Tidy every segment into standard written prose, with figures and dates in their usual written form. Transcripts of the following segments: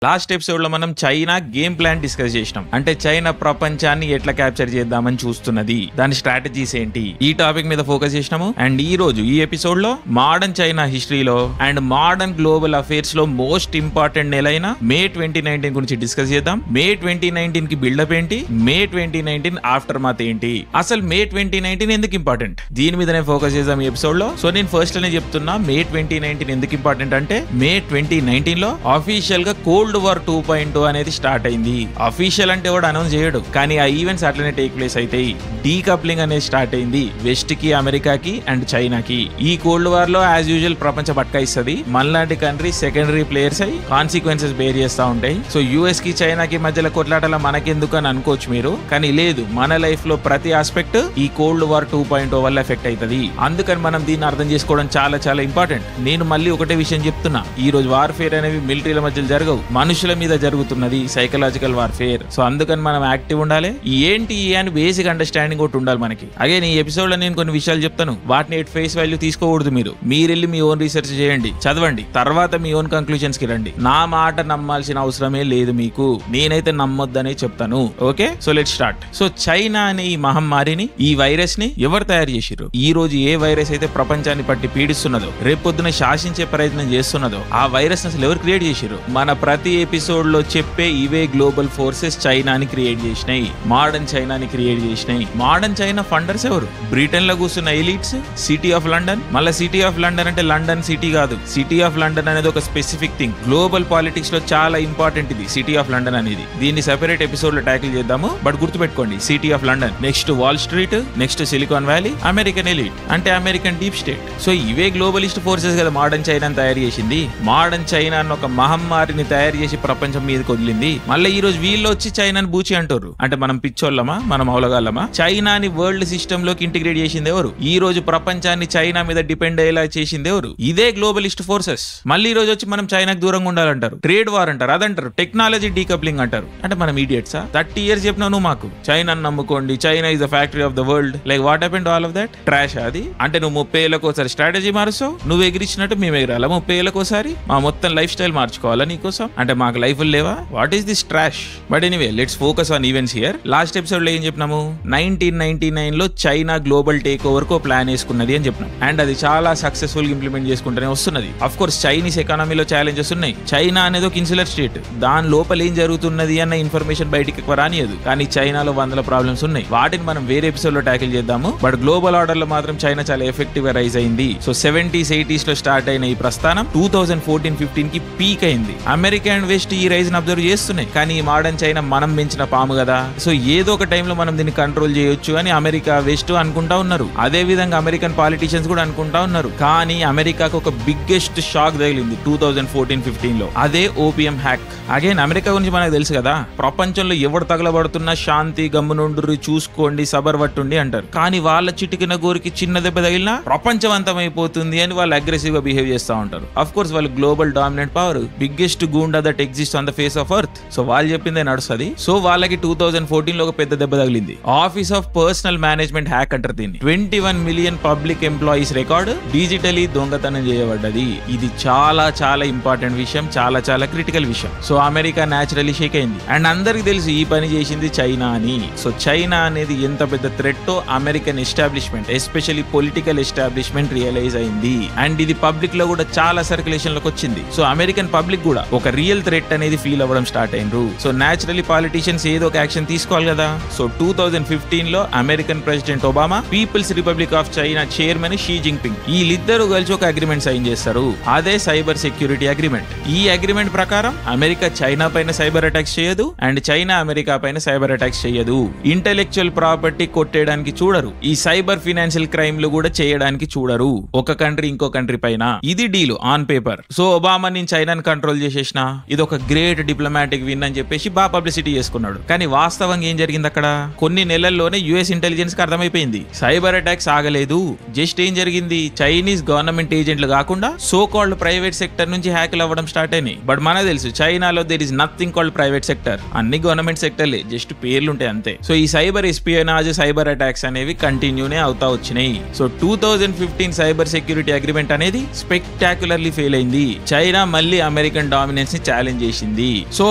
Last episode లో మనం China game plan discuss చేసినాం. అంటే చైనా ప్రపంచాన్ని ఎట్లా క్యాప్చర్ చేద్దామని చూస్తున్నది, దాని స్ట్రాటజీస్ ఏంటి, ఈ టాపిక్ మీద ఫోకస్ చేసినాము. అండ్ ఈ రోజు ఈ ఎపిసోడ్ లో మోడర్న్ చైనా హిస్టరీలో అండ్ మోడర్న్ గ్లోబల్ అఫేర్స్ లో మోస్ట్ ఇంపార్టెంట్ నెలైన మే 2019 గురించి డిస్కస్ చేద్దాం. మే 2019 కి బిల్డప్ ఏంటి, మే 2019 ఆఫ్టర్ మాత్ ఏంటి, అసలు మే 2019 ఎందుకు ఇంపార్టెంట్, దీని మీదనే ఫోకస్ చేద్దాం ఈ ఎపిసోడ్ లో. సో నేను ఫస్ట్ లోనే చెప్తున్నా, మే 2019 ఎందుకు ఇంపార్టెంట్ అంటే మే 2019 లో ఆఫీషియల్ గా కోల్డ్ వార్ 2.0 అనేది స్టార్ట్ అయింది. అఫీషియల్ అంటే కూడా అనౌన్స్ చేయడు, కానీ ఆ ఈవెంట్స్ అట్లనే టేక్ ప్లేస్ అవుతాయి. డీకప్లింగ్ అనేది స్టార్ట్ అయింది వెస్ట్ కి, అమెరికాకి అండ్ చైనాకి. ఈ కోల్డ్ వార్ లో యాజ్ యూజువల్ ప్రపంచ బట్కాయిస్తుంది. మనలాంటి కంట్రీ సెకండరీ ప్లేయర్స్ అయి కాన్సిక్వెన్సెస్ బేర్ చేస్తూ ఉంటాయి. సో యూఎస్ కి చైనాకి మధ్యలో కొట్లాటల మనకెందుకు అని అనుకోవచ్చు మీరు, కానీ లేదు, మన లైఫ్ లో ప్రతి ఆస్పెక్ట్ ఈ కోల్డ్ వార్ 2.0 వల్ల ఎఫెక్ట్ అవుతుంది. అందుకని మనం దీన్ని అర్థం చేసుకోవడం చాలా చాలా ఇంపార్టెంట్. నేను మళ్ళీ ఒకటే విషయం చెప్తున్నా, ఈ రోజు వార్ఫేర్ అనేవి మిలిటరీల మధ్య జరగవు, మనుషుల మీద జరుగుతున్నది సైకలాజికల్ వార్ఫేర్. సో అందుకని మనం యాక్టివ్ ఉండాలి. ఏంటి అని బేసిక్ అండర్స్టాండింగ్ ఒకటి ఉండాలి మనకి. అగైన్ ఈ ఎపిసోడ్ లో నేను కొన్ని విషయాలు చెప్తాను, వాటిని ఎట్ ఫేస్ వాల్యూ తీసుకోకూడదు. మీరు వెళ్ళి మీ ఓన్ రీసెర్చ్ చేయండి, చదవండి, తర్వాత మీ ఓన్ కంక్లూజన్స్ కి రండి. నా మాట నమ్మాల్సిన అవసరమే లేదు మీకు, నేనైతే నమ్మొద్దనే చెప్తాను. Okay, so let's start. So China అనే ఈ మహమ్మారిని, ఈ వైరస్ ని ఎవరు తయారు చేసిర్రు, ఈ రోజు ఏ వైరస్ అయితే ప్రపంచాన్ని పట్టి పీడిస్తున్నదో, రేపొద్దున శాసించే ప్రయత్నం చేస్తున్నదో, ఆ వైరస్ అసలు ఎవరు క్రియేట్ చేసిర్రు? మన ప్రతి ఎపిసోడ్ లో చెప్పే ఇవే గ్లోబల్ ఫోర్సెస్ చైనాని క్రియేట్ చేసినాయి, మోడర్న్ చైనాని క్రియేట్ చేసినాయి. మోడర్న్ చైనా ఫండర్స్ ఎవరు? బ్రిటన్ లో కూర్చున్న ఎలిట్స్, సిటీ ఆఫ్ లండన్. మళ్ళీ సిటీ ఆఫ్ లండన్ అంటే లండన్ సిటీ కాదు, సిటీ ఆఫ్ లండన్ అనేది ఒక స్పెసిఫిక్ థింగ్. గ్లోబల్ పాలిటిక్స్ లో చాలా ఇంపార్టెంట్ ఇది సిటీ ఆఫ్ లండన్ అనేది. దీన్ని సెపరేట్ ఎపిసోడ్ లో ట్యాకిల్ చేద్దాము, బట్ గుర్తుపెట్టుకోండి, city of London, next wall street, next silicon valley, American elite అంటే అమెరికన్ డీప్ స్టేట్. సో ఇవే గ్లోబలిస్ట్ ఫోర్సెస్ కదా మోడర్న్ చైనాని తయారు చేసింది. మోడర్న్ చైనా అన్న ఒక మహమ్మారిని తయారు చేసి ప్రపంచం మీదకి వదిలింది. మళ్ళీ ఈ రోజు వీళ్ళు వచ్చి చైనాని బూచి అంటారు. అంటే మనం పిచ్చోళ్ళమా, మనం అవలగాళ్ళమా? చైనాని వరల్డ్ సిస్టమ్ లోకి ఇంటిగ్రేట్ చేసింది ఎవరు? ఈ రోజు ప్రపంచాన్ని చైనా మీద డిపెండ్ అయ్యేలా చేసింది ఎవరు? ఇదే గ్లోబలిస్ట్ ఫోర్సెస్. మళ్ళీ ఈ రోజు వచ్చి మనం చైనాకి దూరంగా ఉండాలంటారు, ట్రేడ్ వార్ అంటారు, అదంటారు, టెక్నాలజీ డీకప్లింగ్ అంటారు. అంటే మనం ఇడియట్సా? 30 years చెప్పినావు నువ్వు మాకు చైనాని నమ్ముకోండి, China is the factory of the world. Like what happened to all of that? Trash అది. అంటే నువ్వు 30 ఏళ్ళకి ఒకసారి స్ట్రాటజీ మారుస్తావు, నువ్వు ఎగిరించినట్టు మేము ఎగరాలా 30 ఏళ్ళకి ఒకసారి? మా మొత్తం లైఫ్ స్టైల్ మార్చుకోవాలా నీకోసం? అంటే మాకు లైఫ్ లేవా? What is this trash? But anyway, let's focus on events here. Last episode లో ఏం చెప్పినాము? 1999 లో చైనా గ్లోబల్ టేక్ ఓవర్ కో ప్లాన్ వేసుకున్నది అని చెప్పినాం. అండ్ అది చాలా సక్సెస్ఫుల్ గా ఇంప్లిమెంట్ చేసుకుంటూనే వస్తున్నది. అఫ్ కోర్స్ చైనీస్ ఎకానమీలో ఛాలెంజెస్ ఉన్నాయి. చైనా అనేది ఒక ఇన్సులర్ స్టేట్, దాని లోపల ఏం జరుగుతున్నది అన్న ఇన్ఫర్మేషన్ బయటికి ఎక్కువ రానియదు. కానీ చైనాలో వందల ప్రాబ్లమ్స్ ఉన్నాయి, వాటిని మనం వేరే ఎపిసోడ్ లో ట్యాకిల్ చేద్దాము. బట్ గ్లోబల్ ఆర్డర్ లో మాత్రం చైనా చాలా ఎఫెక్టివ్ గా రైజ్ అయింది. సో 70s 80s లో స్టార్ట్ అయిన ఈ ప్రస్థానం 2014-15 కి పీక్ అయింది. అమెరికా అండ్ వెస్ట్ ఈ రైజ్ ని అబ్జర్వ్ చేస్తున్నాయి, కానీ ఈ మోడర్న్ చైనా మనం పెంచిన పాము కదా, సో ఏదో ఒక టైంలో మనం దీన్ని కంట్రోల్ చేయొచ్చు అని అమెరికా వెస్ట్ అనుకుంటా ఉన్నారు. అదే విధంగా అమెరికన్ పాలిటిషియన్స్ కూడా అనుకుంటా ఉన్నారు. కానీ అమెరికాకు ఒక బిగ్గెస్ట్ షాక్ తగిలింది 2014-15 లో, అదే ఓపియం హ్యాక్. అగైన్ అమెరికా గురించి మనకు తెలుసు కదా, ప్రపంచంలో ఎవరు తగలబడుతున్నా శాంతి గమ్మునుండ్రి, చూసుకోండి, సబర్ పట్టుండి అంటారు. కానీ వాళ్ళ చిటికిన గోరికి చిన్న దెబ్బ తగిలినా ప్రపంచవంతం అయిపోతుంది అని వాళ్ళు అగ్రెసివ్ గా బిహేవ్ చేస్తూ ఉంటారు. అఫ్ కోర్స్ వాళ్ళు global dominant power, biggest goonda that exist on the face of earth. So వాళ్ళు చెప్పిందే నడుస్తుంది. సో వాళ్ళకి 2014 లో ఒక పెద్ద దెబ్బ తగిలింది. Office of personal management hack అంటారు దీన్ని. 21 million public employees record digitally దొంగతనం చేయబడ్డది. ఇది చాలా చాలా ఇంపార్టెంట్ విషయం, చాలా చాలా క్రిటికల్ విషయం. సో అమెరికా న్యాచురల్లీ షేక్ అయింది. అండ్ అందరికి తెలుసు ఈ పని చేసింది చైనా అని. సో చైనా అనేది ఎంత పెద్ద threat American establishment, especially political establishment realize అయింది. అండ్ ఇది పబ్లిక్ లో కూడా చాలా సర్క్యులేషన్ లోకి వచ్చింది. సో అమెరికన్ పబ్లిక్ కూడా ఒక రియల్ థ్రెట్ అనేది ఫీల్ అవ్వడం స్టార్ట్ అయినరు. సో న్యాచురల్లీ పాలిటిషియన్స్ ఏదో ఒక యాక్షన్ తీసుకోవాలి కదా. సో 2015 లో American president Obama, People's Republic of China chairman Xi Jinping, వీళ్ళిద్దరూ కలిసి ఒక అగ్రిమెంట్ సైన్ చేస్తారు. అదే సైబర్ సెక్యూరిటీ అగ్రిమెంట్. ఈ అగ్రిమెంట్ ప్రకారం అమెరికా చైనా పైన సైబర్ అటాక్స్ చేయదు, అండ్ చైనా అమెరికా పైన సైబర్ అటాక్స్ చేయదు. ఇంటెలెక్చువల్ ప్రాపర్టీ కొట్టేయడానికి చూడరు, ఈ సైబర్ ఫైనాన్షియల్ క్రైమ్లు కూడా చేయడానికి చూడరు ఒక కంట్రీ ఇంకో కంట్రీ పైన. ఇది deal on paper. So Obama నేను చైనాని కంట్రోల్ చేసేసిన, ఇది ఒక గ్రేట్ డిప్లొమాటిక్ విన్ అని చెప్పేసి బాగా పబ్లిసిటీ చేసుకున్నాడు. కానీ వాస్తవంగా ఏం జరిగింది అక్కడ? కొన్ని నెలల్లోనే యుఎస్ ఇంటెలిజెన్స్ కి అర్థమైపోయింది సైబర్ అటాక్స్ ఆగలేదు. జస్ట్ ఏం జరిగింది, చైనీస్ గవర్నమెంట్ ఏజెంట్లు కాకుండా సో కాల్డ్ ప్రైవేట్ సెక్టర్ నుంచి హ్యాక్లు అవ్వడం స్టార్ట్ అయినాయి. బట్ మనకు తెలుసు చైనాలో there is nothing called private sector, అన్ని గవర్నమెంట్ సెక్టర్లే, జస్ట్ పేర్లు ఉంటాయి అంతే. సో ఈ సైబర్ ఎస్పియోనాజ్, సైబర్ అటాక్స్ అనేవి కంటిన్యూనే అవుతా వచ్చినాయి. సో 2015 సైబర్ సెక్యూరిటీ అగ్రిమెంట్ అనేది స్పెక్టాక్యులర్లీ ఫెయిల్ అయింది. చైనా మళ్ళీ అమెరికన్ డామినెన్స్ ని ఛాలెంజ్ చేసింది. సో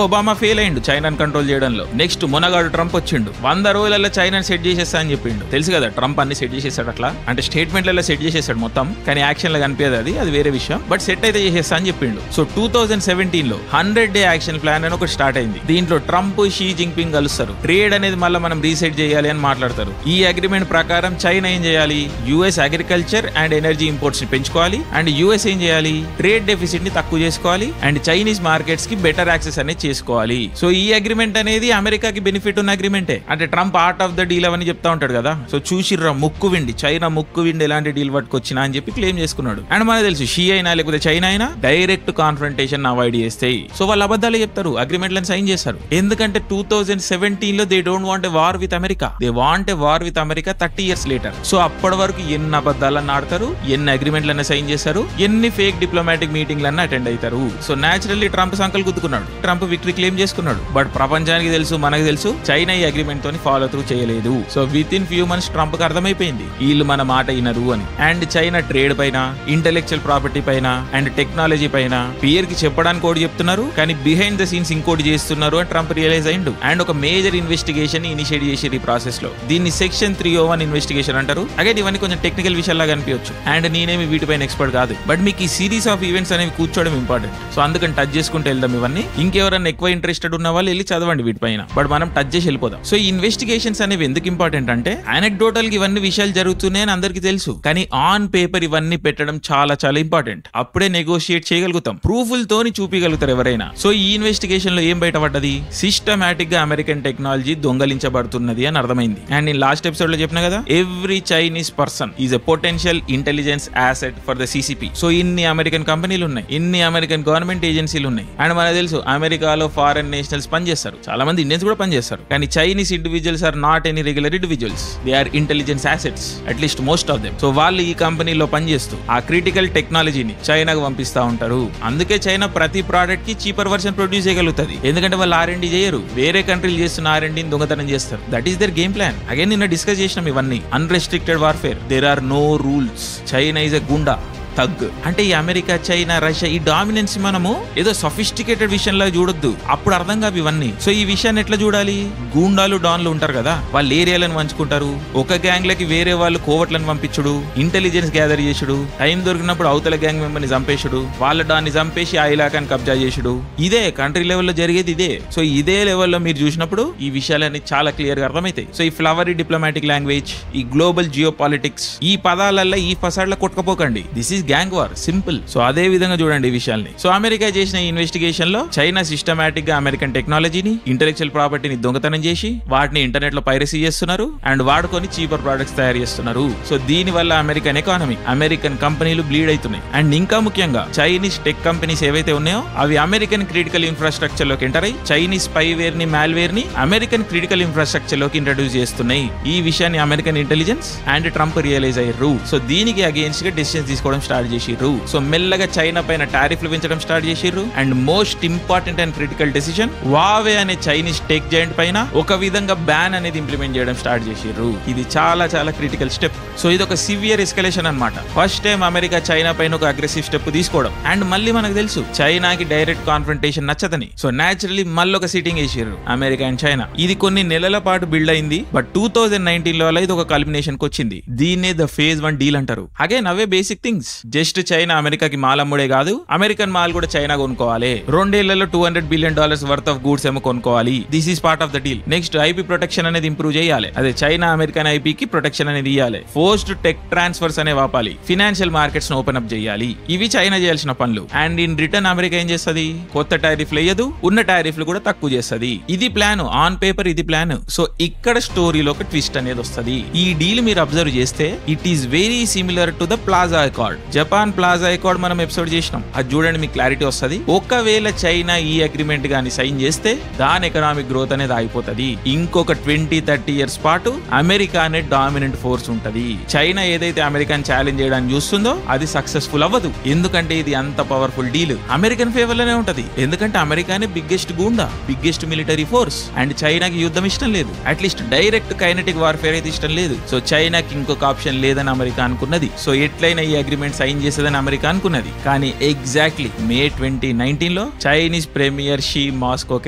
ఒబామా ఫెయిల్ అయ్యిండు చైనాను కంట్రోల్ చేయడంలో. నెక్స్ట్ మొనగాడు ట్రంప్ వచ్చిండు, 100 రోజులలో చైనాని సెట్ చేసేస్తా అని చెప్పిండు. తెలుసు కదా ట్రంప్ అన్ని సెట్ చేసేసాడు, అట్లా అంటే స్టేట్మెంట్లలో సెట్ చేసేసాడు మొత్తం, కానీ యాక్షన్ లో కనిపించదు, అది వేరే విషయం. బట్ సెట్ అయితే చేసేస్తా అని చెప్పిండు. సో 2017 లో 100 డే యాక్షన్ ప్లాన్ అని ఒకటి స్టార్ట్ అయింది. దీంట్లో ట్రంప్, షీ జింగ్పింగ్ కలుస్తారు. ట్రేడ్ అనేది మళ్ళీ మనం రీసెట్ చేయాలి అని మాట్లాడతారు. ఈ అగ్రిమెంట్ ప్రకారం చైనా ఏం చేయాలి, US agriculture and energy imports ని పెంచుకోవాలి, అండ్ యుఎస్ ఏం చేయాలి, ట్రేడ్ డెఫిసిట్ ని తక్కువ చేసుకోవాలి, అండ్ చైనీస్ మార్కెట్స్ కి బెటర్ యాక్సెస్ అనేది చేసుకోవాలి. సో ఈ అగ్రిమెంట్ అనేది అమెరికాకి బెనిఫిట్ ఉన్న అగ్రిమెంటే. అంటే Trump art of the deal అని చెప్తా ఉంటాడు కదా. సో చూసిర్రా ముక్కు విండి, చైనా ముక్కు విండి ఎలాంటి డీల్ పట్టుకొచ్చినా అని చెప్పి క్లెయిమ్ చేసుకున్నాడు. అండ్ మనకు తెలుసు షీ అయినా లేకపోతే చైనా అయినా డైరెక్ట్ కాన్ఫ్రంటేషన్ అవాయిడ్ చేస్తాయి. సో వాళ్ళు అబద్ధాలు చెప్తారు, అగ్రిమెంట్లను సైన్ చేస్తారు. ఎందుకంటే 2017 లో they don't want a war with America, they want a war with America 30 years later. So అప్పటి వరకు ఎన్ని అబద్ధాలను ఆడతారు, ఎన్ని అగ్రిమెంట్లను సైన్ చేస్తారు, ఎన్ని ఫేక్ డిప్లొమాటిక్ మీటింగ్లన్నీ అటెండ్ అవుతారు. సో నేచురల్లీ ట్రంప్ సంకల్ గుద్దుకున్నాడు, ట్రంప్ విక్టరీ క్లెయిమ్ చేసుకున్నాడు. బట్ ప్రపంచానికి తెలుసు, మనకు తెలుసు, చైనా ఈ అగ్రిమెంట్ తోని ఫాలో త్రూ చేయలేదు. So within few months Trump కి అర్థమైపోయింది వీళ్ళు మన మాట వినరు అని. అండ్ చైనా ట్రేడ్ పైన, ఇంటెలెక్చువల్ ప్రాపర్టీ పైన, అండ్ టెక్నాలజీ పైన పియర్ కి చెప్పడానికి ఒకటి చెప్తున్నారు, కానీ బిహైండ్ ద సీన్స్ ఇంకోటి చేస్తున్నారు అని ట్రంప్ రియలైజ్ అయ్యిండు. అండ్ ఒక మేజర్ ఇన్వెస్టిగేషన్ ఇనిషియేట్ చేసి ఈ ప్రాసెస్ లో దీన్ని సెక్షన్ 301 ఇన్వెస్టిగేషన్ అంటారు. అగైన్ ఇవన్నీ కొంచెం టెక్నికల్ విషయాలాగా అనిపించచ్చు, అండ్ నేనేమి వీటిపైన ఎక్స్పర్ట్ కాదు. బట్ మీకు ఈ సిరీస్ ఆఫ్ ఈవెంట్స్ అనేవి కూర్చోవడం ఇంపార్టెంట్. సో అందుకని టచ్ చేసుకుంటూ వెళ్దాం ఇవన్నీ. ఇంకెవరైనా ఎక్కువ ఇంట్రెస్టెడ్ ఉన్న వాళ్ళు వెళ్ళి చదవండి వీటిపైన, బట్ మనం టచ్ చేసి వెళ్ళిపోదాం. సో ఈ ఇన్వెస్టిగేషన్స్ అనేవి ఎందుకు ఇంపార్టెంట్ అంటే, అనెక్డోటల్ గా ఇవన్నీ విషయాలు జరుగుతున్నాయని అందరికీ తెలుసు, కానీ ఆన్ పేపర్ ఇవన్నీ పెట్టడం చాలా చాలా ఇంపార్టెంట్. అప్పుడే నెగోషియేట్ చేయగలుగుతాం, ప్రూఫ్లతోని చూపించగలుగుతారు ఎవరైనా. సో ఈ ఇన్వెస్టిగేషన్ లో ఏం బయటపడ్డది, సిస్టమాటిక్ గా అమెరికన్ టెక్నాలజీ దొంగలించబడుతున్నది అని అర్థమైంది. అండ్ నేను లాస్ట్ ఎపిసోడ్ లో చెప్పిన కదా, every Chinese person is a potential intelligence asset for the CCP. So ఇన్ని అమెరికన్ కంపెనీలు ఉన్నాయి, ఇన్ని అమెరికన్ గవర్నమెంట్ ఏజెన్సీలు ఉన్నాయి. అండ్ మనకు తెలుసు అమెరికాలో ఫారెన్ నేషనల్స్ పనిచేస్తారు, చాలా మంది ఇండియన్స్ కూడా పనిచేస్తారు, కానీ Chinese individuals are not any regular individuals, they are intelligence assets, at least most of them. So వాళ్ళు ఈ కంపెనీలో పనిచేస్తూ ఆ క్రిటికల్ టెక్నాలజీని చైనాకు పంపిస్తా ఉంటారు. అందుకే చైనా ప్రతి ప్రోడక్ట్ కి చీపర్ వర్షన్ ప్రొడ్యూస్ చేయగలుగుతుంది, ఎందుకంటే వాళ్ళు R&D చేయరు, వేరే కంట్రీలు చేస్తున్న R&Dని దొంగతనం చేస్తారు. That is their game plan. Again నిన్న డిస్కస్ చేసినాం ఇవన్నీ. Unrestricted warfare, there are no rules, China is a goonda thug. అంటే ఈ అమెరికా, చైనా, రష్యా ఈ డామినెన్స్ మనము ఏదో సఫిస్టికేటెడ్ విషయంలో చూడొద్దు, అప్పుడు అర్థం కావు ఇవన్నీ. సో ఈ విషయాన్ని ఎట్లా చూడాలి, గూండాలు డాన్లు ఉంటారు కదా, వాళ్ళు ఏరియాలను పంచుకుంటారు, ఒక గ్యాంగ్ లకి వేరే వాళ్ళు కోవట్లను పంపించుడు, ఇంటెలిజెన్స్ గ్యాదర్ చేసుడు, టైం దొరికినప్పుడు అవతల గ్యాంగ్ మెంబర్ ని చంపేసుడు, వాళ్ళ దాన్ని చంపేసి ఆ ఇలాకాని కబ్జా చేసుడు, ఇదే కంట్రీ లెవెల్లో జరిగేది ఇదే. సో ఇదే లెవెల్లో మీరు చూసినప్పుడు ఈ విషయాలన్నీ చాలా క్లియర్ గా అర్థమవుతాయి. సో ఈ ఫ్లవరీ డిప్లొమాటిక్ లాంగ్వేజ్, ఈ గ్లోబల్ జియో పాలిటిక్స్, ఈ పదాలల్లో ఈ ఫసాడ్ల కొట్టుకపోకండి, this is gang war, simple. So అదే విధంగా చూడండి ఈ విషయాల్ని. సో అమెరికా చేసిన ఈ ఇన్వెస్టిగేషన్ లో చైనా సిస్టమాటిక్ గా అమెరికన్ టెక్నాలజీని, ఇంటెలెక్చువల్ ప్రాపర్టీని దొంగతనం చేసి వాటిని ఇంటర్నెట్ లో పైరసీ చేస్తున్నారు, అండ్ వాడుకొని చీపర్ ప్రొడక్ట్స్ తయారు చేస్తున్నారు. సో దీని వల్ల అమెరికన్ ఎకానమీ, అమెరికన్ కంపెనీలు బ్లీడ్ అవుతున్నాయి. అండ్ ఇంకా ముఖ్యంగా చైనీస్ టెక్ కంపెనీస్ ఏవైతే ఉన్నాయో అవి అమెరికన్ క్రిటికల్ ఇన్ఫ్రాస్ట్రక్చర్ లోకి ఎంటర్ అయ్యి చైనీస్ స్పైవేర్ ని, మాల్వేర్ ని అమెరికన్ క్రిటికల్ ఇన్ఫ్రాస్ట్రక్చర్ లోకి ఇంట్రడ్యూస్ చేస్తున్నాయి. ఈ విషయాన్ని American intelligence and Trump realize అయ్యారు. సో దీనికి అగేన్స్ట్ గా డెసిషన్స్ తీసుకోవడం స్టార్ట్ చేసిర్రు. సో మెల్లగా చైనా పైన టారిఫ్లు పెంచడం స్టార్ట్ చేసిర్రు. And most important and critical decision, Huawei అనే చైనీస్ టెక్ జైంట్ పైన ఒక విధంగా బ్యాన్ అనేది ఇంప్లిమెంట్ చేయడం స్టార్ట్ చేసిర్రు. ఇది చాలా చాలా క్రిటికల్ స్టెప్. సో ఇది ఒక సివియర్ ఎస్కలేషన్ అన్నమాట. ఫస్ట్ టైం అమెరికా చైనా పైన ఒక అగ్రెసివ్ స్టెప్ తీసుకోవడం. అండ్ మళ్ళీ మనకు తెలుసు చైనాకి డైరెక్ట్ కాన్ఫ్రంటేషన్ నచ్చదని, సో నేచురల్లీ మళ్ళీ ఒక సిట్టింగ్ వేసిర్రు అమెరికా అండ్ చైనా. ఇది కొన్ని నెలల పాటు బిల్డ్ అయింది, బట్ 2019 లో ఇది ఒక కల్మినేషన్ కి వచ్చింది. దీన్నే ద ఫేజ్ 1 డీల్ అంటారు. అగైన్ అవే బేసిక్ థింగ్స్, జస్ట్ చైనా అమెరికాకి మాల్ అమ్ముడే కాదు, అమెరికన్ మాల్ కూడా చైనా కొనుక్కోవాలి. 2 ఏళ్లలో $200 బిలియన్ వర్త్ ఆఫ్ గూడ్స్ ఏమో కొనుక్కోవాలి. This is part of the deal. Next IP protection అనేది ఇంప్రూవ్ చేయాలి. అదే చైనా అమెరికన్ ఐపీకి ప్రొటెక్షన్ అనేది ఇవ్వాలి. ఫోర్స్డ్ టెక్ ట్రాన్స్ఫర్స్ అనే వాపాలి. ఫినాన్షియల్ మార్కెట్స్ ఓపెన్ అప్ చేయాలి. ఇవి చైనా చేయాల్సిన పనులు. అండ్ ఇన్ రిటర్న్ అమెరికా ఏం చేస్తుంది, కొత్త టారిఫ్లు వేయదు, ఉన్న టారిఫ్లు కూడా తక్కువ చేస్తుంది. ఇది ప్లాన్, ఆన్ పేపర్ ఇది ప్లాన్. సో ఇక్కడ స్టోరీలో ఒక ట్విస్ట్ అనేది వస్తుంది. ఈ డీల్ మీరు అబ్జర్వ్ చేస్తే it is very similar to the plaza accord. Japan plaza accord మనం ఎపిసోడ్ చేసినాం, అది చూడండి మీకు క్లారిటీ వస్తుంది. ఒకవేళ చైనా ఈ అగ్రిమెంట్ గాని సైన్ చేస్తే దాని ఎకనామిక్ గ్రోత్ అనేది ఆగిపోతుంది. ఇంకొక 20-30 ఇయర్స్ పాటు అమెరికా అనే డామినెంట్ ఫోర్స్ ఉంటది. చైనా ఏదైతే అమెరికాని ఛాలెంజ్ చేయడానికి చూస్తుందో అది సక్సెస్ఫుల్ అవ్వదు, ఎందుకంటే ఇది అంత పవర్ఫుల్ డీల్ అమెరికన్ ఫేవర్ లోనే ఉంటది. ఎందుకంటే అమెరికానే biggest goonda, biggest military force. And చైనాకి యుద్ధం ఇష్టం లేదు, అట్లీస్ట్ డైరెక్ట్ కైనెటిక్ వార్ఫేర్ అయితే ఇష్టం లేదు. సో చైనాకి ఇంకొక ఆప్షన్ లేదని అమెరికా అనుకున్నది. సో ఎట్లయినా ఈ అగ్రిమెంట్ సైన్ చేసేదని అమెరికా అనుకున్నది. కానీ ఎగ్జాక్ట్లీ మే 2019 లో చైనీస్ ప్రీమియర్ షీ మాస్కోకి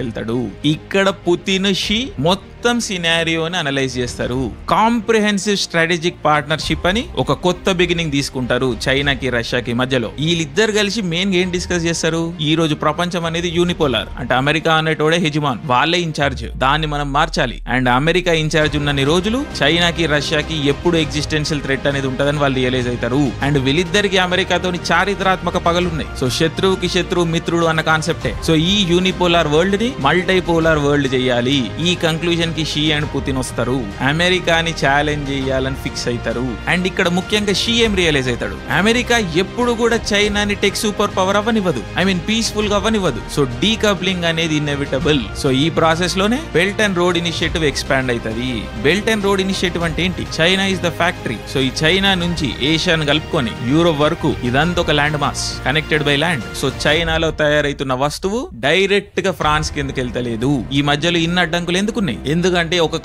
వెళ్తాడు. ఇక్కడ పుతిన్ షీ మొత్తం సినారియోని అనలైజ్ చేస్తారు. కాంప్రిహెన్సివ్ స్ట్రాటజిక్ పార్ట్నర్షిప్ అని ఒక కొత్త బిగినింగ్ తీసుకుంటారు చైనాకి రష్యాకి మధ్యలో. వీళ్ళిద్దరు కలిసి మెయిన్ ఏం డిస్కస్ చేస్తారు, ఈ రోజు ప్రపంచం అనేది యూనిపోలార్, అంటే అమెరికా అనేటోడే హెజిమాన్, వాళ్ళే ఇన్ఛార్జ్, దాన్ని మనం మార్చాలి. అండ్ అమెరికా ఇన్ఛార్జ్ ఉన్నన్ని రోజులు చైనాకి రష్యాకి ఎప్పుడు ఎగ్జిస్టెన్షియల్ థ్రెట్ అనేది ఉంటదని వాళ్ళు రియలైజ్ అవుతారు. అండ్ వీళ్ళిద్దరికి అమెరికాతోని చారిత్రాత్మక పగలున్నాయి. సో శత్రువుకి శత్రువు మిత్రుడు అన్న కాన్సెప్టే. సో ఈ యూనిపోలార్ వరల్డ్ ని మల్టీపోలార్ వరల్డ్ చేయాలి. ఈ కంక్లూజన్ కి షీ అండ్ పుతిన్ వస్తారు. అమెరికాని ఛాలెంజ్ చేయాలని ఫిక్స్ అవుతారు. అండ్ ఇక్కడ ముఖ్యంగా షీ ఏం రియలైజ్ అవుతాడు, అమెరికా ఎప్పుడు కూడా చైనాని టెక్ సూపర్ పవర్ అవ్వనివ్వదు, ఐ మీన్ పీస్ఫుల్ గా అవ్వనివ్వదు. సో డీకప్లింగ్ అనేది ఇన్ఎవిటబుల్. సో ఈ ప్రాసెస్ లోనే belt and road initiative expand అవుతుంది. బెల్ట్ అండ్ రోడ్ ఇనిషియేటివ్ అంటే ఏంటి, China is the factory. So ఈ చైనా నుంచి ఏషియాను కలుపుకొని యూరోప్ వరకు ఇదంతా ఒక land mass connected by land. So చైనాలో తయారైతున్న వస్తువు డైరెక్ట్ గా ఫ్రాన్స్ కి ఎందుకు వెళ్తలేదు, ఈ మధ్యలో ఇన్ని అడ్డంకులు ఎందుకున్నాయి, ఎందుకంటే ఒక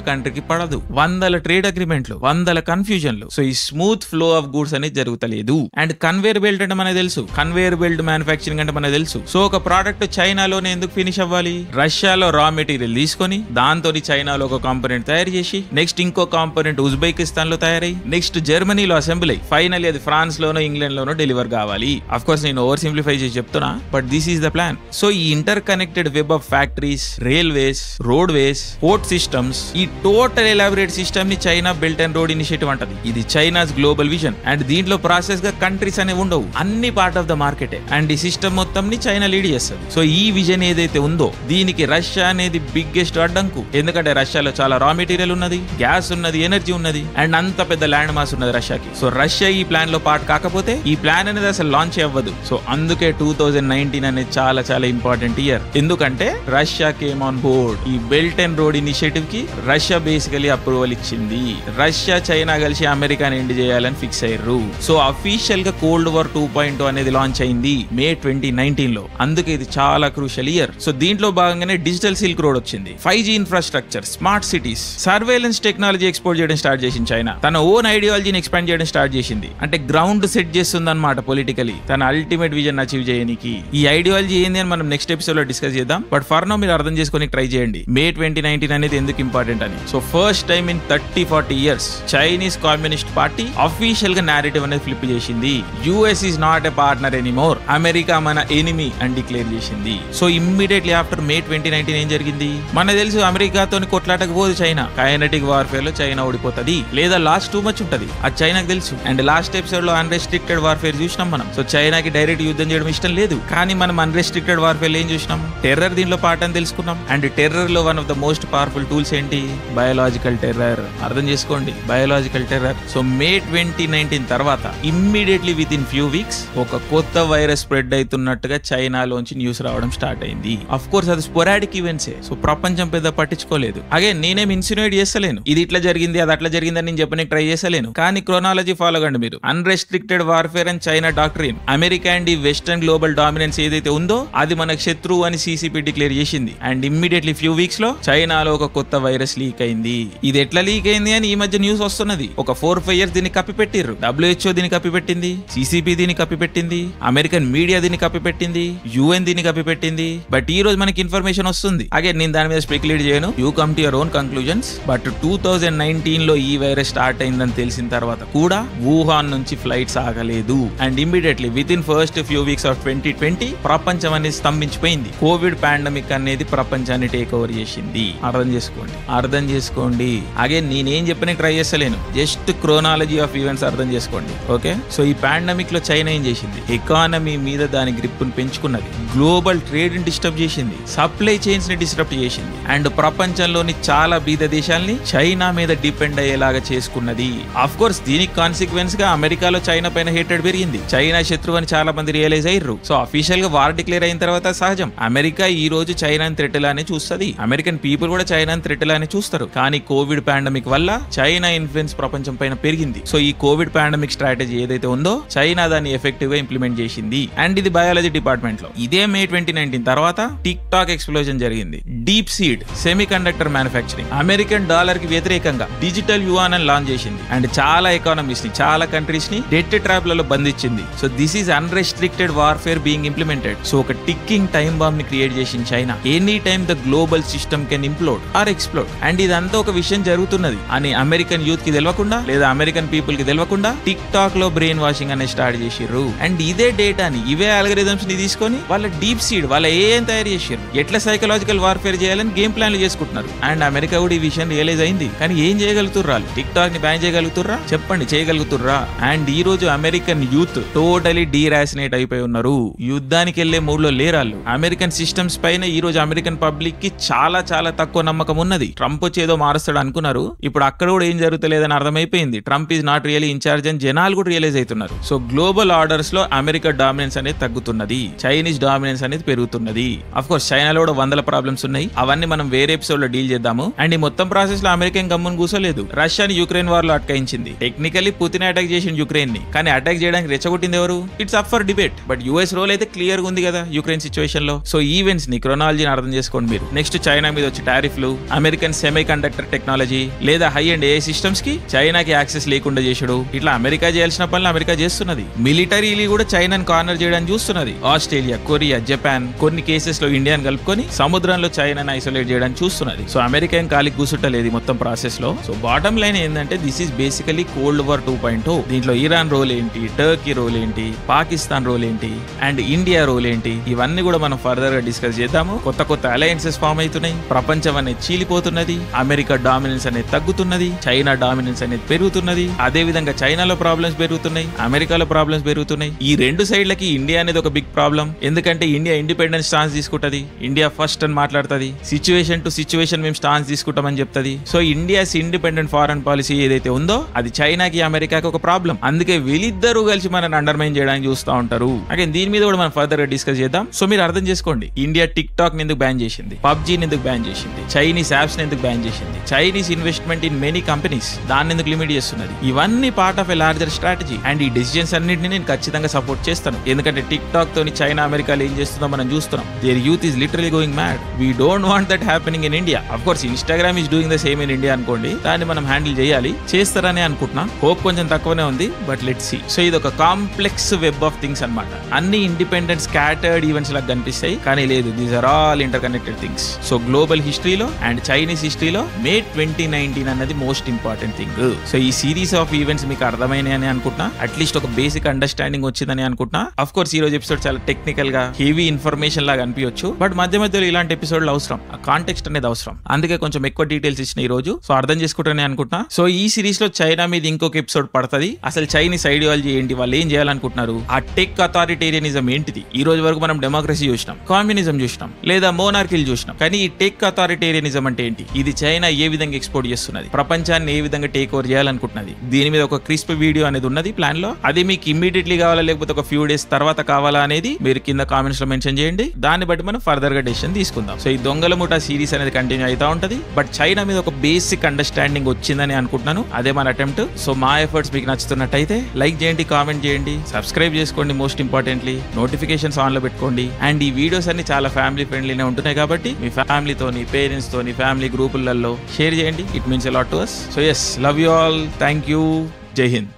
కంట్రీకి పడదు. వందల ట్రేడ్ అగ్రిమెంట్లు, వందల కన్ఫ్యూజన్లు. సో ఈ స్మూత్ ఫ్లో ఆఫ్ గూడ్స్ అనేది జరుగుతలేదు. అండ్ కన్వేర్ బెల్ట్ అంటే మనకు తెలుసు, కన్వేర్ బెల్ట్ మ్యానుఫాక్చరింగ్ అంటే మనకు తెలుసు. సో ఒక ప్రోడక్ట్ చైనాలోనే ఎందుకు ఫినిష్ అవ్వాలి, రష్యాలో రా మెటీరియల్ తీసుకొని దాంతో చైనాలో ఒక కాంపోనెంట్ తయారు చేసి నెక్స్ట్ ఇంకో కాంపోనెంట్ ఉజ్బెకిస్తాన్ లో తయారై నెక్స్ట్ జర్మనీలో అసెంబ్లీ అయ్యి ఫైనల్లీ అది ఫ్రాన్స్ లోనో ఇంగ్లాండ్ లోనో డెలివర్ కావాలి. అఫ్ కోర్స్ నేను ఓవర్ సింప్లిఫై చేసి చెప్తున్నా, but this is the plan. So ఈ interconnected web of factories, railways, roadways, port systems, ఈ టోటల్ ఎలాబరేట్ సిస్టమ్ ని China belt and road initiative అంటది. ఇది చైనాస్ గ్లోబల్ విజన్. అండ్ దీంట్లో process గా కంట్రీస్ అనేవి ఉండవు, అన్ని పార్ట్ ఆఫ్ ద మార్కెటే. అండ్ ఈ సిస్టమ్ మొత్తం ని చైనా లీడ్ చేస్తుంది. సో ఈ విజన్ ఏదైతే ఉందో దీనికి రష్యా అనేది బిగ్గెస్ట్ అడ్డంకు. ఎందుకంటే రష్యాలో చాలా రా మెటీరియల్ ఉన్నది, గ్యాస్ ఉన్నది, ఎనర్జీ ఉన్నది, అండ్ అంత పెద్ద ల్యాండ్ మాస్ ఉన్నది రష్యాకి. సో రష్యా ఈ ప్లాన్ లో పార్ట్ కాకపోతే ఈ ప్లాన్ అనేది అసలు లాంచ్ అవ్వదు. సో అందుకే 2019 అనేది చాలా చాలా ఇంపార్టెంట్ ఇయర్. ఎందుకంటే రష్యా కేమ్ ఆన్ బోర్డ్. ఈ బెల్ట్ అండ్ రోడ్ ఇనిషియేటివ్ కి రష్యా బేసికలీ అప్రూవల్ ఇచ్చింది. రష్యా చైనా కలిసి అమెరికాని ఎండ్ చేయాలని ఫిక్స్ అయ్యారు. సో అఫీషియల్ గా కోల్డ్ వార్ 2.0 అనేది లాంచ్ అయింది మే 2019 లో. అందుకే ఇది చాలా క్రూషియల్ ఇయర్. సో దీంట్లో భాగంగానే డిజిటల్ సిల్క్ రోడ్ వచ్చింది, 5G infrastructure, smart cities, surveillance technology export చేయడం స్టార్ట్ చేసింది చైనా. తన ఓన్ ఐడియాలజీని ఎక్స్పాండ్ చేయడం స్టార్ట్ చేసింది. అంటే గ్రౌండ్ సెట్ చేస్తుంది అనమాట పొలిటికలీ, తన అల్టిమేట్ విజన్ అచీవ్ చేయడానికి. ఈ ఐడియాలజీ ఏంది అని మనం నెక్స్ట్ ఎపిసోడ్ లో డిస్కస్ చేద్దాం. బట్ ఫర్ నౌ మీరు అర్థం చేసుకొని ట్రై చేయండి మే 2019 అనేది ఎందుకు ఇంపార్టెంట్ అని. So first time in 30-40 years Chinese communist party official గా నారేటివ్ అనేది ఫ్లిప్ చేసింది. US is not a partner anymore, America మన ఎనిమీ అని డిక్లేర్ చేసింది. సో ఇమ్మీడియట్లీ ఆఫ్టర్ మే 2019 ఏం జరిగింది మనకు తెలుసు, అమెరికాతో కొట్లాటకు పోదు చైనా. కైనెటిక్ వార్ఫేర్ లో చైనా ఓడిపోతుంది, లేదా లాస్ట్ టూ మచ్ ఉంటది, అది చైనాకు తెలుసు. అండ్ లాస్ట్ ఎపిసోడ్ లో అన్రెస్ట్రిక్టెడ్ వార్ఫేర్ చూసినాం మనం. సో చైనాకి డైరెక్ట్ యుద్ధం చేయడం ఇష్టం లేదు, కానీ మనం అన్రెస్ట్రిక్టెడ్ వార్ఫేర్ ఏం చూసినాం, టెర్రర్ దీనిలో పార్ట్ అని తెలుసుకున్నాం. అండ్ టెర్రర్ లో one of the most powerful tools ఏంటి, బయోలాజికల్ టెర్రర్. అర్థం చేసుకోండి, బయోలాజికల్ టెర్రర్. సో మే 2019 తర్వాత immediately with in few weeks ఒక కొత్త వైరస్ స్ప్రెడ్ అవుతున్నట్టుగా చైనాలోంచి న్యూస్ రావడం స్టార్ట్ అయింది. అఫ్ కోర్స్ అది స్పోరాడిక్ ఈవెంట్సే. సో ప్రపంచం పెద్ద పట్టించుకోలేదు. అగైన్ నేనేం ఇన్సిన్యూట్ చేస్తలేను, ఇది ఇట్లా జరిగింది అది అట్లా జరిగింది అని నేను చెప్పడానికి ట్రై చేస్తలేను, కానీ క్రోనాలజీ ఫాలో కండి మీరు. Unrestricted warfare and China doctrine, America and ఈ వెస్టర్న్ గ్లోబల్ డామినెన్స్ ఏదైతే ఉందో అది మనకు శత్రువు అని సిసిపి డిక్లేర్ చేసింది. అండ్ ఇమ్మీడియట్లీ ఫ్యూ వీక్స్ లో చైనాలో ఒక కొత్త వైరస్ లీక్ అయింది. ఇది ఎట్లా లీక్ అయింది అని ఈ మధ్య న్యూస్ వస్తున్నది. ఒక 4-5 ఇయర్స్ దీన్ని కప్పిపెట్టిర్రు. WHO దీన్ని కప్పిపెట్టింది, సిసిపి దీన్ని కప్పిపెట్టింది, అమెరికన్ మీడియా దీన్ని కప్పిపెట్టింది, UN దీన్ని కప్పిపెట్టింది. బట్ ఈ రోజు మనకి ఇన్ఫర్మేషన్ వస్తుంది. అగైన్ నేను దాని మీద స్పెక్యులేట్ చేయను, you come to your own conclusions. But 2019 లో ఈ వైరస్ స్టార్ట్ అయిందని తెలిసిన తర్వాత కూడా వుహాన్ నుంచి ఫ్లైట్స్ ఆగలేదు. And immediately with in first few weeks of 2020 ప్రపంచం అనేది స్తంభించిపోయింది. కోవిడ్ పాండమిక్ అనేది ప్రపంచాన్ని టేక్ ఓవర్ చేసింది. అర్థం చేసుకోండి. అగైన్ నేనేం చెప్పని ట్రై చేస్తలేను, జస్ట్ క్రోనాలజీ ఆఫ్ ఈవెంట్స్ అర్థం చేసుకోండి. ఓకే, సో ఈ పాండమిక్ లో చైనా ఏం చేసింది, ఎకానమీ మీద దాని గ్రిప్ ని పెంచుకున్నది, గ్లోబల్ ట్రేడ్ ని డిస్టర్బ్ చేసింది, సప్లై చైన్స్ ని డిస్టర్బ్ చేసింది, అండ్ ప్రపంచంలోని చాలా బీద దేశాలని చైనా మీద డిపెండ్ అయ్యేలాగా చేసుకున్నది. ఆఫ్ కోర్స్ దీనికి కాన్సిక్వెన్స్ గా అమెరికాలో చైనా పైన హేటెడ్ పెరిగింది. చైనా శత్రువు అని చాలా మంది రియలైజ్ అయ్యారు. సో అఫీషియల్ గా వార్ డిక్లేర్ అయిన తర్వాత సహజం అమెరికా ఈ రోజు చైనా థ్రెట్ లానే చూస్తుంది. అమెరికన్ పీపుల్ పీపుల్ కూడా చైనా థ్రెట్ లానే చూస్తారు. కానీ కోవిడ్ పాండమిక్ వల్ల చైనా ఇన్ఫ్లుయెన్స్ ప్రపంచం పైన పెరిగింది. సో ఈ కోవిడ్ పాండమిక్ స్ట్రాటజీ ఏదైతే ఉందో చైనా దాన్ని ఎఫెక్టివ్ గా ఇంప్లిమెంట్ చేసింది. అండ్ ఇది బయాలజీ డిపార్ట్మెంట్ లో. ఇదే మే 2019 తర్వాత టిక్ టాక్ ఎక్స్ప్లోజన్ జరిగింది. DeepSeek semiconductor manufacturing American dollar కి వ్యతిరేకంగా డిజిటల్ యువాన్ అని లాంచ్ చేసింది. అండ్ చాలా ఎకానమీస్ ని, చాలా కంట్రీస్ ని డెట్ ట్రాప్ లలో బంధించింది. So this is unrestricted warfare being implemented. So ఒక టిక్కింగ్ టైం బాంబ్ ని క్రియేట్ చేసింది China. Any time the global system can implode or explode. And ఇదంతా ఒక విషయం జరుగుతున్నది అని అమెరికన్ యూత్ కి తెలియకుండా లేదా అమెరికన్ పీపుల్ కి తెలియకుండా టిక్ టాక్ లో బ్రెయిన్ వాషింగ్ అనేది స్టార్ట్ చేసిర్రు. అండ్ ఇదే డేటాని, ఇవే అల్గరిథమ్స్ ని తీసుకొని వాళ్ళ డీప్ సీడ్, వాళ్ళ ఏం తయారు చేసారు, ఎట్లా సైకలాజికల్ వార్ఫేర్ చేయాలని గేమ్ ప్లాన్లు చేసుకుంటున్నారు. అండ్ అమెరికా కూడా ఈ విషయం రియలైజ్ అయింది. కానీ ఏం చేయగలుగుతుర్రా? టిక్ టాక్ ని బ్యాన్ చేయగలుగుతుర్రా? చెప్పండి, చేయగలుగుతుర్రా? అండ్ ఈ రోజు అమెరికన్ యూత్ టోటలీ డీరాసినేట్ అయిపోయి ఉన్నారు. యుద్ధానికి వెళ్లే మూడ్ లో లేరాళ్ళు. అమెరికన్ సిస్టమ్స్ పైన ఈ రోజు అమెరికన్ పబ్లిక్ కి చాలా చాలా తక్కువ నమ్మకం ఉన్నది. ట్రంప్ వచ్చి ఏదో మారుస్తాడు అనుకున్నారు. ఇప్పుడు అక్కడ కూడా ఏం జరుగుతలేదని అర్థమైపోయింది. Trump is not really in charge అని జనాలు కూడా రియలైజ్ అవుతున్నారు. సో గ్లోబల్ ఆర్డర్స్ లో అమెరికా డామినెన్స్ అనేది తగ్గుతున్నది, చైనీస్ డామినెన్స్ అనేది పెరుగుతున్నది. అఫ్ కోర్స్ చైనాలో కూడా వందల ప్రాబ్లమ్స్ ఉన్నాయి. అవన్నీ మనం వేరే ఎపిసోడ్ లో డీల్ చేద్దాము. అండ్ ఈ మొత్తం ప్రాసెస్ లో అమెరికా గమ్మును కూసలేదు. రష్యాని యుక్రెయిన్ వార్ లో అటకాయించింది. టెక్నికలీ పుతిన్ అటాక్ చేసింది యుక్రెయిన్ ని. కానీ అటాక్ చేయడానికి రెచ్చగొట్టింది ఎవరు? It's up for debate. But US role అయితే క్లియర్ గా ఉంది కదా యుక్రెయిన్ సిచ్యువేషన్ లో. సో ఈవెంట్స్ ని, క్రోనాలజీని అర్థం చేసుకోండి మీరు. నెక్స్ట్ చైనా మీద వచ్చి టారిఫ్లు, అమెరికన్ సెమీ కండక్టర్ టెక్నాలజీ లేదా హై అండ్ ఏ సిస్టమ్స్ కి చైనాకి యాక్సెస్ లేకుండా చేసుడు. ఇట్లా అమెరికా చేయాల్సిన పనులు అమెరికా చేస్తున్నది. మిలిటరీలీ కూడా చైనాను కార్నర్ చేయడానికి చూస్తున్నది. ఆస్ట్రేలియా, కొరియా, జపాన్, కొన్ని కేసెస్ లో ఇండియాని కలుపుకొని సముద్రంలో చైనాని ఐసోలేట్ చేయడానికి చూస్తున్నది. సో అమెరికా ఏం కాలికి కూసుట్టలేదు మొత్తం ప్రాసెస్ లో. సో బాటమ్ లైన్ ఏంటంటే this is basically cold war 2.0. దీంట్లో ఇరాన్ రోల్ ఏంటి, టర్కీ రోల్ ఏంటి, పాకిస్తాన్ రోల్ ఏంటి, అండ్ ఇండియా రోల్ ఏంటి, ఇవన్నీ కూడా మనం ఫర్దర్ గా డిస్కస్ చేద్దాము. కొత్త కొత్త అలయన్సెస్ ఫామ్ అవుతున్నాయి. ప్రపంచం అనేది చీలిపోతున్నది. అమెరికా డామినెన్స్ అనేది తగ్గుతున్నది. చైనా డామినెన్స్ అనేది పెరుగుతున్నది. అదే విధంగా చైనాలో ప్రాబ్లమ్స్ పెరుగుతున్నాయి, అమెరికాలో ప్రాబ్లమ్స్ పెరుగుతున్నాయి. ఈ రెండు సైడ్లకి ఇండియా అనేది ఒక బిగ్ ప్రాబ్లం. ఎందుకంటే ఇండియా ఇండిపెండెన్స్ స్టాన్స్ తీసుకుంటది. ఇండియా ఫస్ట్ అని మాట్లాడుతుంది. సిచ్యువేషన్ టు సిచ్యువేషన్ మేము స్టాన్స్ తీసుకుంటామని చెప్తుంది. So India's independent foreign policy ఏదైతే ఉందో అది చైనాకి, అమెరికాకి ఒక ప్రాబ్లం. అందుకే వీళ్ళిద్దరూ కలిసి మనని అండర్మైన్ చేయడానికి చూస్తూ ఉంటారు. అగైన్ దీని మీద కూడా మనం ఫర్దర్ గా డిస్కస్ చేద్దాం. సో మీరు అర్థం చేసుకోండి, ఇండియా టిక్ టాక్ ఎందుకు బ్యాన్ చేసింది, పబ్జీని ఎందుకు బ్యాన్ చేసింది, చైనీస్ యాప్స్ ఎందుకు బ్యాన్ చేసింది, Chinese investment in many companies దాన్ని ఎందుకు లిమిట్ చేస్తున్నది. ఇవన్నీ part of a larger strategy. And ఈ డెసిషన్స్ అన్నింటినీ నేను ఖచ్చితంగా సపోర్ట్ చేస్తాను. ఎందుకంటే టిక్ టాక్ తోని చైనా, అమెరికాలో ఏం చేస్తుందో మనం చూస్తున్నాం. Their youth is literally going mad. We don't want that happening in India. Of course Instagram is doing the same in India అనుకోండి. దాన్ని మనం హ్యాండిల్ చేయాలి, చేస్తారని అనుకుంటున్నా. హోప్ కొంచెం తక్కువనే ఉంది, బట్ లెట్స్ సీ. సో ఇది ఒక కాంప్లెక్స్ వెబ్ ఆఫ్ థింగ్స్ అన్నమాట. అన్ని ఇండిపెండెంట్ స్కాటర్డ్ ఈవెంట్స్ లాగా కనిపిస్తాయి, కానీ లేదు, these are all interconnected things. So global హిస్టరీలో అండ్ చైనీస్ హిస్టరీలో మే 2019 అన్నది మోస్ట్ ఇంపార్టెంట్ థింగ్. సో ఈ సిరీస్ ఆఫ్ ఈవెంట్స్ మీకు అర్థమైనాయని అనుకుంటున్నా. అట్లీస్ట్ ఒక బేసిక్ అండర్స్టాండింగ్ వచ్చిందని అనుకుంటున్నా. అఫ్ కోర్స్ ఈ రోజు ఎపిసోడ్ చాలా టెక్నికల్ గా హెవీ ఇన్ఫర్మేషన్ లాగా అనిపించవచ్చు, బట్ మధ్య మధ్యలో ఇలాంటి ఎపిసోడ్లు అవసరం. ఆ కాంటెక్స్ట్ అనేది అవసరం. అందుకే కొంచెం ఎక్కువ డీటెయిల్స్ ఇచ్చిన ఈ రోజు. సో అర్థం చేసుకుంటారని అనుకుంటున్నా. సో ఈ సిరీస్ లో చైనా మీద ఇంకొక ఎపిసోడ్ పడుతుంది. అసలు చైనీస్ ఐడియాలజీ ఏంటి, వాళ్ళు ఏం చేయాలనుకుంటున్నారు, ఆ టెక్ అథారిటేరియనిజం ఏంటిది. ఈ రోజు వరకు మనం డెమోక్రసీ చూసినాం, కమ్యూనిజం చూసినాం, లేదా మోనార్కీలు చూసినాం. కానీ ఈ టెక్ అథారిటేరియనిజం అంటే ఏంటి, ఇది చైనా ఏ విధంగా ఎక్స్పోర్ట్ చేస్తున్నది, ప్రపంచాన్ని ఏ విధంగా టేక్ ఓవర్ చేయాలనుకుంటున్నది. దీని మీద ఒక క్రిస్ప్ వీడియో అనేది ఉన్నది ప్లాన్ లో. అది మీకు ఇమ్మీడియట్లీ కావాలా లేకపోతే ఒక ఫ్యూ డేస్ తర్వాత కావాలా అనేది మీరు కింద కామెంట్స్ లో మెన్షన్ చేయండి. దాన్ని బట్టి మనం ఫర్దర్ గా డెసిషన్ తీసుకుందాం. సో ఈ దొంగల ముఠా సిరీస్ అనేది కంటిన్యూ అవుతా ఉంటది. బట్ చైనా మీద ఒక బేసిక్ అండర్స్టాండింగ్ వచ్చిందని అనుకుంటున్నాను. అదే మన అటెంప్ట్. సో మా ఎఫర్ట్స్ మీకు నచ్చుతున్నట్టయితే లైక్ చేయండి, కామెంట్ చేయండి, సబ్స్క్రైబ్ చేసుకోండి. మోస్ట్ ఇంపార్టెంట్లీ నోటిఫికేషన్స్ ఆన్ లో పెట్టుకోండి. అండ్ ఈ వీడియోస్ అన్ని చాలా ఫ్యామిలీ ఫ్రెండ్లీనే ఉంటున్నాయి కాబట్టి మీ ఫ్యామిలీతోని, పేరెంట్స్ తోని, ఫ్యామిలీ గ్రూపులలో షేర్ చేయండి. It means a lot to us. So yes, love you all. Thank you. Jai Hind.